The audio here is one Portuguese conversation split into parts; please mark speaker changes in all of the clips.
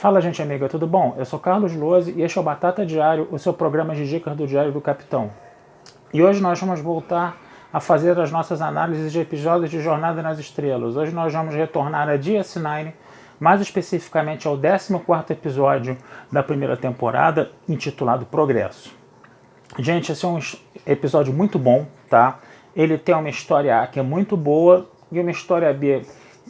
Speaker 1: Fala, gente amiga, tudo bom? Eu sou Carlos Lose e este é o Batata Diário, o seu programa de dicas do Diário do Capitão. E hoje nós vamos voltar a fazer as nossas análises de episódios de Jornada nas Estrelas. Hoje nós vamos retornar a DS9, mais especificamente ao 14º episódio da primeira temporada, intitulado Progresso. Gente, esse é um episódio muito bom, tá? Ele tem uma história A que é muito boa e uma história B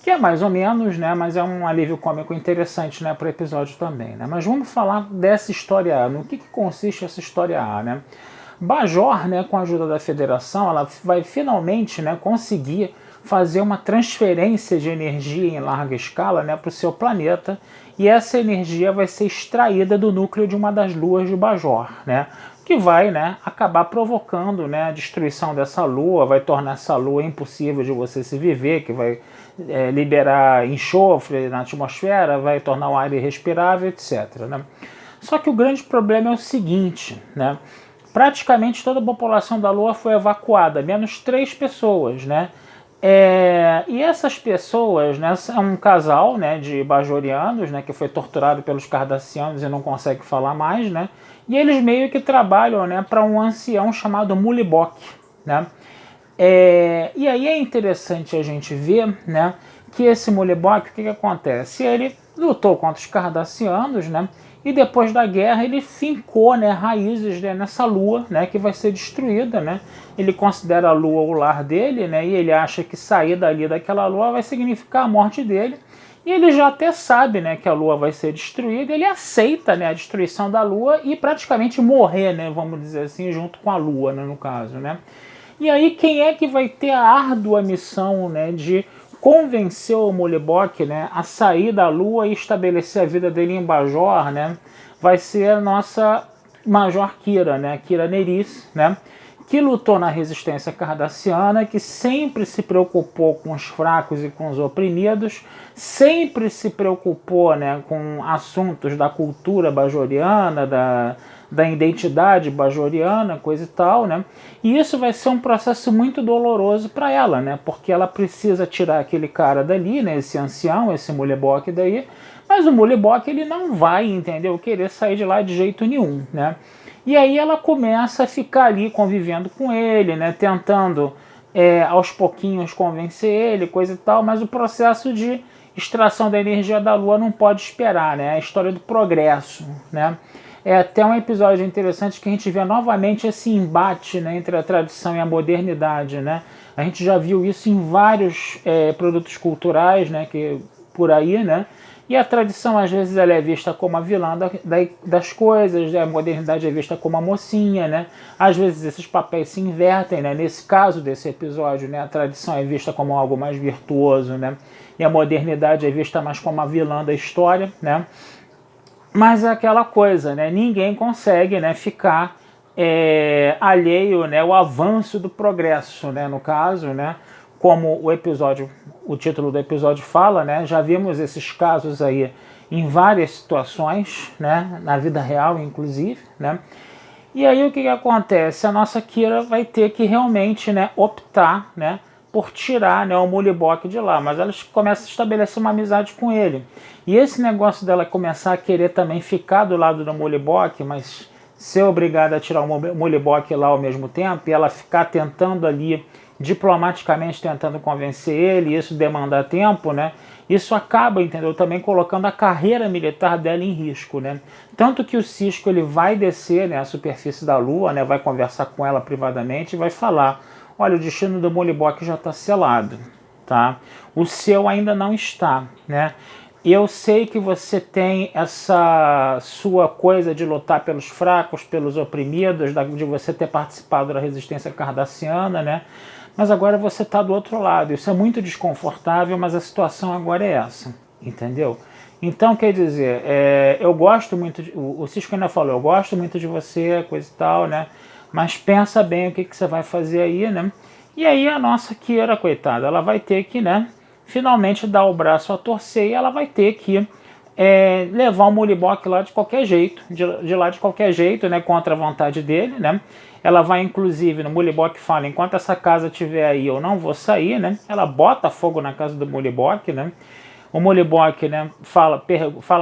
Speaker 1: que é mais ou menos, né? Mas é um alívio cômico interessante, né, para o episódio também, né? Mas vamos falar dessa história A. No que consiste essa história A, né? Bajor, né, com a ajuda da Federação, ela vai finalmente, né, conseguir fazer uma transferência de energia em larga escala, né, para o seu planeta, e essa energia vai ser extraída do núcleo de uma das luas de Bajor, né, que vai, né, acabar provocando, né, a destruição dessa lua, vai tornar essa lua impossível de você se viver, que vai liberar enxofre na atmosfera, vai tornar o ar irrespirável, etc. Né? Só que o grande problema é o seguinte, né? Praticamente toda a população da Lua foi evacuada, menos 3 pessoas, né? E essas pessoas, né, são um casal, né, de bajorianos, né, que foi torturado pelos cardassianos e não consegue falar mais, né? E eles meio que trabalham, né, para um ancião chamado Mulibok, né? E aí é interessante a gente ver, né, que esse Mulibok, o que acontece? Ele lutou contra os cardassianos, né, e depois da guerra ele fincou, né, raízes, né, nessa lua, né, que vai ser destruída. Né. Ele considera a lua o lar dele, né, e ele acha que sair dali daquela lua vai significar a morte dele. E ele já até sabe, né, que a lua vai ser destruída, ele aceita, né, a destruição da lua e praticamente morrer, né, vamos dizer assim, junto com a lua, né, no caso, né. E aí quem é que vai ter a árdua missão, né, de convencer o Mulibok, né, a sair da Lua e estabelecer a vida dele em Bajor, né, vai ser a nossa Major Kira, né, Kira Nerys, né, que lutou na resistência cardassiana, que sempre se preocupou com os fracos e com os oprimidos, sempre se preocupou, né, com assuntos da cultura bajoriana, da identidade bajoriana, coisa e tal, né? E isso vai ser um processo muito doloroso para ela, né? Porque ela precisa tirar aquele cara dali, né? Esse ancião, esse Mulibok daí, mas o Mulibok ele não vai, entendeu? Querer sair de lá de jeito nenhum, né? E aí ela começa a ficar ali convivendo com ele, né? Tentando aos pouquinhos convencer ele, coisa e tal, mas o processo de extração da energia da Lua não pode esperar, né? É a história do progresso, né? É até um episódio interessante que a gente vê novamente esse embate, né, entre a tradição e a modernidade, né? A gente já viu isso em vários produtos culturais, né, por aí, né? E a tradição às vezes ela é vista como a vilã das coisas, né? A modernidade é vista como a mocinha, né? Às vezes esses papéis se invertem, né? Nesse caso desse episódio, né, a tradição é vista como algo mais virtuoso, né? E a modernidade é vista mais como a vilã da história, né? Mas é aquela coisa, né? Ninguém consegue, né, ficar alheio, né, ao avanço do progresso, né, no caso, né, como o título do episódio fala, né, já vimos esses casos aí em várias situações, né, na vida real inclusive, né. E aí o que acontece? A nossa Kira vai ter que realmente, né, optar, né, por tirar, né, o Mulibok de lá, mas ela começa a estabelecer uma amizade com ele. E esse negócio dela começar a querer também ficar do lado do Mulibok, mas ser obrigada a tirar o Mulibok lá ao mesmo tempo, e ela ficar tentando ali, diplomaticamente tentando convencer ele, e isso demandar tempo, né? Isso acaba, entendeu, também colocando a carreira militar dela em risco, né? Tanto que o Sisko ele vai descer, né, à superfície da Lua, né, vai conversar com ela privadamente e vai falar: olha, o destino do Mulibok já está selado, tá? O seu ainda não está, né? Eu sei que você tem essa sua coisa de lutar pelos fracos, pelos oprimidos, de você ter participado da resistência cardassiana, né? Mas agora você está do outro lado. Isso é muito desconfortável, mas a situação agora é essa, entendeu? Então, quer dizer, eu gosto muito, o Sisko ainda falou, eu gosto muito de você, coisa e tal, né? Mas pensa bem o que você vai fazer aí, né? E aí a nossa Kira, coitada, ela vai ter que, né, finalmente dar o braço a torcer e ela vai ter que levar o Mulibok lá de qualquer jeito, de lá de qualquer jeito, né, contra a vontade dele, né? Ela vai, inclusive, no Mulibok fala, enquanto essa casa estiver aí, eu não vou sair, né? Ela bota fogo na casa do Mulibok, né? o Molibok, né, fala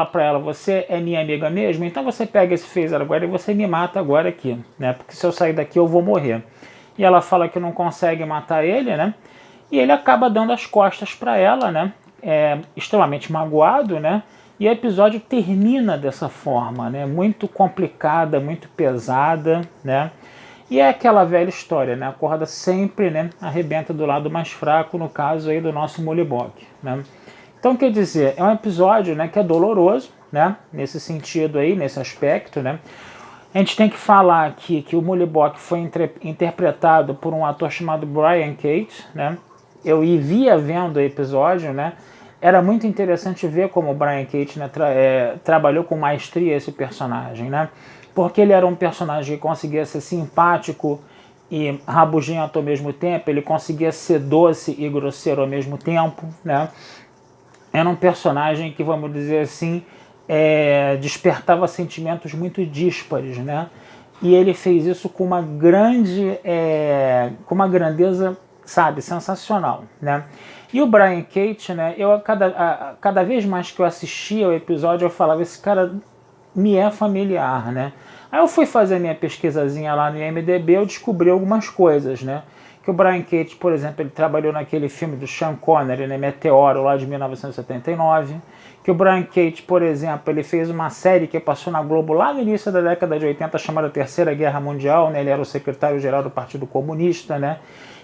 Speaker 1: para ela, você é minha amiga mesmo? Então você pega esse phaser agora e você me mata agora aqui, né? Porque se eu sair daqui eu vou morrer. E ela fala que não consegue matar ele, né? E ele acaba dando as costas para ela, né? Extremamente magoado, né? E o episódio termina dessa forma, né? Muito complicada, muito pesada, né? E é aquela velha história, né? A corda sempre, né, arrebenta do lado mais fraco, no caso aí do nosso Molibok, né? Então, quer dizer, é um episódio, né, que é doloroso, né? Nesse sentido aí, nesse aspecto, né? A gente tem que falar aqui que o Molibok foi interpretado por um ator chamado Brian Cate, né? Eu via vendo o episódio, né? Era muito interessante ver como o Brian Cate, né, trabalhou com maestria esse personagem, né? Porque ele era um personagem que conseguia ser simpático e rabugento ao mesmo tempo, ele conseguia ser doce e grosseiro ao mesmo tempo, né? Era um personagem que, vamos dizer assim, despertava sentimentos muito díspares, né? E ele fez isso com uma grandeza, sabe, sensacional, né? E o Brian Cate, né? Cada vez mais que eu assistia o episódio, eu falava, esse cara me é familiar, né? Aí eu fui fazer minha pesquisazinha lá no IMDb, eu descobri algumas coisas, né? Que o Brian Cate, por exemplo, ele trabalhou naquele filme do Sean Connery, né, Meteoro, lá de 1979. Que o Brian Cate, por exemplo, ele fez uma série que passou na Globo lá no início da década de 80, chamada Terceira Guerra Mundial, né? Ele era o secretário-geral do Partido Comunista, né?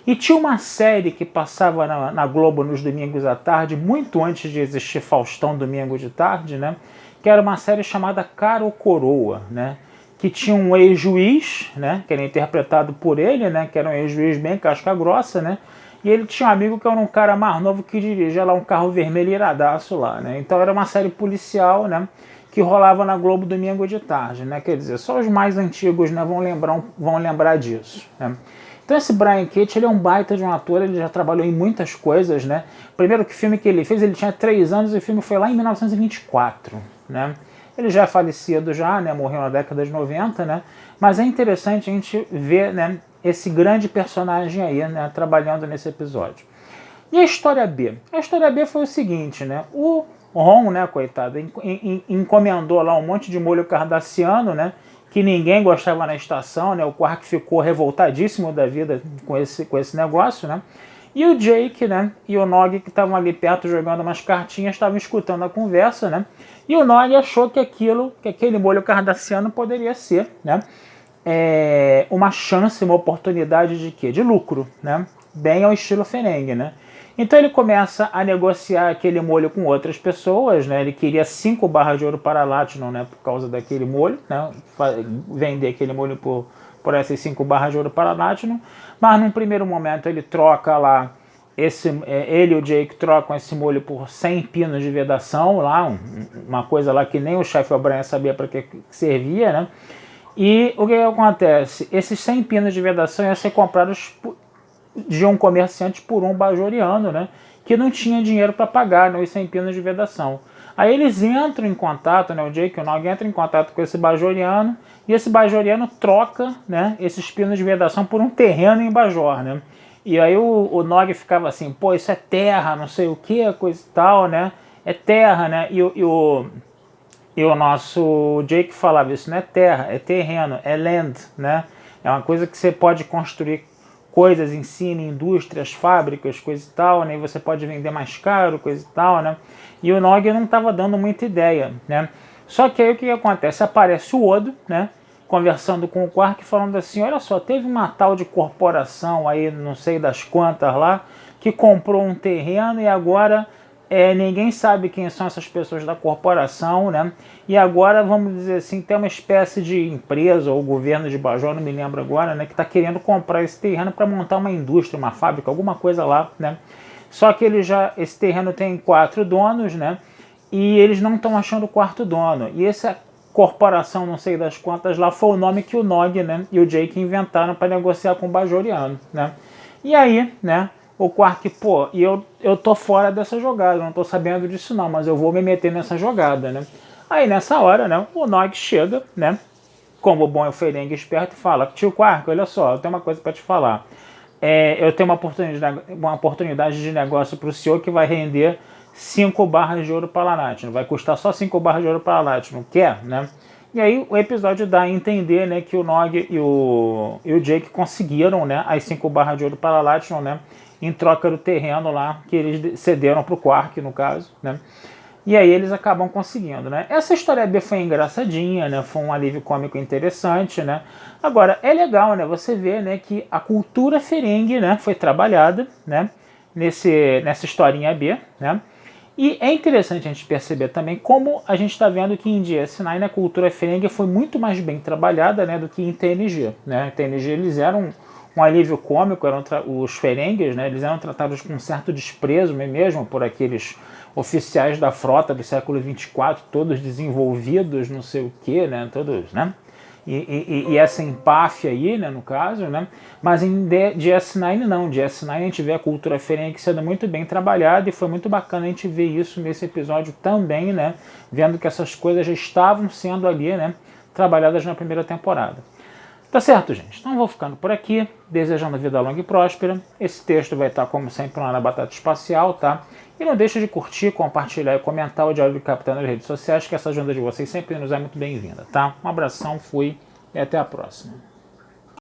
Speaker 1: E tinha uma série que passava na Globo nos domingos à tarde, muito antes de existir Faustão Domingo de Tarde, né? Que era uma série chamada Cara ou Coroa, né? Que tinha um ex-juiz, né? Que era interpretado por ele, né? Que era um ex-juiz bem casca grossa, né? E ele tinha um amigo que era um cara mais novo que dirigia lá um carro vermelho iradaço lá, né? Então era uma série policial, né? Que rolava na Globo domingo de tarde, né? Quer dizer, só os mais antigos, né, vão lembrar disso, né? Então esse Brian Cate, ele é um baita de um ator, ele já trabalhou em muitas coisas, né? Primeiro filme que ele fez, ele tinha 3 anos e o filme foi lá em 1924, né? Ele já é falecido já, né? Morreu na década de 90, né? Mas é interessante a gente ver, né, esse grande personagem aí, né, trabalhando nesse episódio. E a história B? A história B foi o seguinte, né? O Ron, né, coitado, encomendou lá um monte de molho cardassiano, né? Que ninguém gostava na estação, né? O Quark ficou revoltadíssimo da vida com esse negócio, né? E o Jake, né, e o Nog, que estavam ali perto jogando umas cartinhas, estavam escutando a conversa, né? E o Nog achou que aquele molho cardassiano poderia ser, né, uma chance, uma oportunidade de quê? De lucro, né? Bem ao estilo Ferengi, né? Então ele começa a negociar aquele molho com outras pessoas, né? Ele queria 5 barras de ouro para Latinum, né? Por causa daquele molho, né? Vender aquele molho por essas 5 barras de ouro para Latinum. Mas num primeiro momento ele troca lá, ele e o Jake trocam esse molho por 100 pinos de vedação, lá, uma coisa lá que nem o chefe O'Brien sabia para que servia, né? E o que acontece? Esses 100 pinos de vedação iam ser comprados de um comerciante por um bajoriano, né, que não tinha dinheiro para pagar, né, os 100 pinos de vedação. Aí eles entram em contato, né, o Jake e o Nog entram em contato com esse bajoriano, e esse bajoriano troca, né, esses pinos de vedação por um terreno em Bajor, né. E aí o Nog ficava assim, pô, isso é terra, não sei o que, coisa e tal, né, é terra, né, e o nosso Jake falava, isso não é terra, é terreno, é land, né, é uma coisa que você pode construir coisas em cima, indústrias, fábricas, coisa e tal, né? E você pode vender mais caro, coisa e tal, né? E o Nog não estava dando muita ideia, né? Só que aí o que acontece? Aparece o Odo, né? Conversando com o Quark, falando assim, olha só, teve uma tal de corporação aí, não sei das quantas lá, que comprou um terreno e agora ninguém sabe quem são essas pessoas da corporação, né? E agora, vamos dizer assim, tem uma espécie de empresa ou governo de Bajor, não me lembro agora, né? Que está querendo comprar esse terreno para montar uma indústria, uma fábrica, alguma coisa lá, né? Só que esse terreno tem 4 donos, né? E eles não estão achando o 4º dono. E essa corporação, não sei das quantas lá, foi o nome que o Nog, né, e o Jake inventaram para negociar com o bajoriano, né? E aí, né? O Quark, pô, e eu tô fora dessa jogada, não tô sabendo disso não, mas eu vou me meter nessa jogada, né? Aí nessa hora, né, o Nog chega, né, como bom Ferengi esperto, e fala, tio Quark, olha só, eu tenho uma coisa para te falar. Eu tenho uma oportunidade de negócio para o senhor que vai render 5 barras de ouro para a Latinum, vai custar só 5 barras de ouro para a Latinum, quer, né? E aí o episódio dá a entender, né, que o Nog e o Jake conseguiram, né, as 5 barras de ouro para a Latinum, né, em troca do terreno lá que eles cederam para o Quark, no caso, né? E aí eles acabam conseguindo, né? Essa história B foi engraçadinha, né? Foi um alívio cômico interessante, né? Agora, é legal, né? Você vê, né, que a cultura Ferengi, né, foi trabalhada, né, nessa historinha B, né? E é interessante a gente perceber também como a gente está vendo que em DS9 a cultura Ferengi foi muito mais bem trabalhada, né, do que em TNG, né? Em TNG eles eram um alívio cômico, os Ferengis, né, eles eram tratados com um certo desprezo mesmo por aqueles oficiais da frota do século 24, todos desenvolvidos, não sei o que, né, todos, né? E essa empáfia aí, né, no caso, né? Mas em DS9 não, DS9 a gente vê a cultura Ferengi sendo muito bem trabalhada e foi muito bacana a gente ver isso nesse episódio também, né? Vendo que essas coisas já estavam sendo ali, né, trabalhadas na primeira temporada. Tá certo, gente? Então vou ficando por aqui, desejando vida longa e próspera. Esse texto vai estar, como sempre, lá na Batata Espacial, tá? E não deixe de curtir, compartilhar e comentar o Diário do Capitão nas redes sociais, que essa ajuda de vocês sempre nos é muito bem-vinda, tá? Um abração, fui e até a próxima.